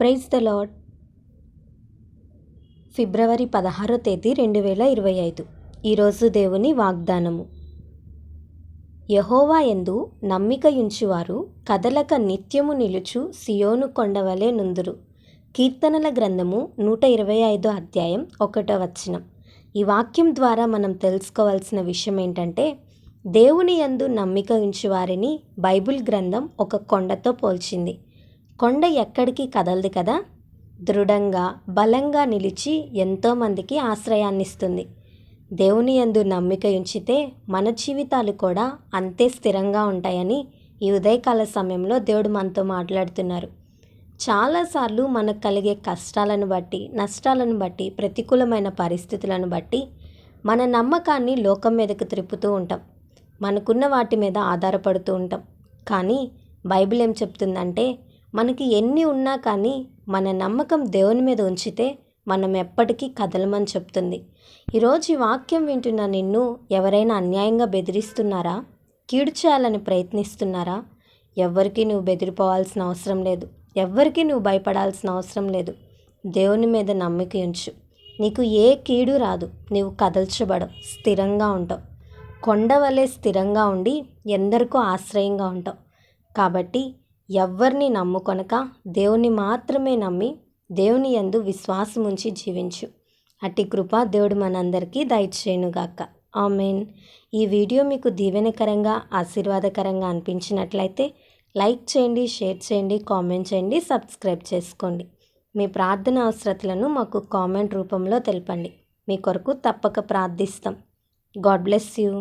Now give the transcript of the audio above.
Praise the lord. ఫిబ్రవరి 16 తేదీ 2025. ఈరోజు దేవుని వాగ్దానము. యెహోవా యందు నమ్మికయుంచువారు కదలక నిత్యము నిలుచు సియోను కొండవలె నుందురు. కీర్తనల గ్రంథము 125 అధ్యాయం 1వ వచనం. ఈ వాక్యం ద్వారా మనం తెలుసుకోవాల్సిన విషయం ఏంటంటే, దేవుని యందు నమ్మిక ఉంచువారిని బైబిల్ గ్రంథం ఒక కొండతో పోల్చింది. కొండ ఎక్కడికి కదలదు కదా, దృఢంగా బలంగా నిలిచి ఎంతోమందికి ఆశ్రయాన్నిస్తుంది. దేవుని యందు నమ్మిక ఉంచితే మన జీవితాలు కూడా అంతే స్థిరంగా ఉంటాయని ఈ ఉదయకాల సమయంలో దేవుడు మనతో మాట్లాడుతున్నారు. చాలాసార్లు మనకు కలిగే కష్టాలను బట్టి, నష్టాలను బట్టి, ప్రతికూలమైన పరిస్థితులను బట్టి మన నమ్మకాన్ని లోకం మీదకు త్రిప్పుతూ ఉంటాం. మనకున్న వాటి మీద ఆధారపడుతూ ఉంటాం. కానీ బైబిల్ ఏం చెప్తుందంటే, మనకి ఎన్ని ఉన్నా కానీ మన నమ్మకం దేవుని మీద ఉంచితే మనం ఎప్పటికీ కదలమని చెప్తుంది. ఈరోజు ఈ వాక్యం వింటున్న నిన్ను ఎవరైనా అన్యాయంగా బెదిరిస్తున్నారా? కీడు చేయాలని ప్రయత్నిస్తున్నారా? ఎవ్వరికీ నువ్వు బెదిరిపోవాల్సిన అవసరం లేదు. ఎవ్వరికీ నువ్వు భయపడాల్సిన అవసరం లేదు. దేవుని మీద నమ్మిక ఉంచు. నీకు ఏ కీడు రాదు. నీవు కదల్చబడవు, స్థిరంగా ఉంటావు. కొండ వలె స్థిరంగా ఉండి ఎందరికో ఆశ్రయంగా ఉంటావు. కాబట్టి ఎవ్వరిని నమ్ముకొనక దేవుని మాత్రమే నమ్మి దేవుని యందు విశ్వాసం ఉంచి జీవించు. అట్టి కృప దేవుడు మనందరికీ దయచేయునుగాక. ఆమేన్. ఈ వీడియో మీకు దీవెనకరంగా, ఆశీర్వాదకరంగా అనిపించినట్లయితే లైక్ చేయండి, షేర్ చేయండి, కామెంట్ చేయండి, సబ్స్క్రైబ్ చేసుకోండి. మీ ప్రార్థన అవసరతలను మాకు కామెంట్ రూపంలో తెలపండి. మీ కొరకు తప్పక ప్రార్థిస్తాం. God bless you.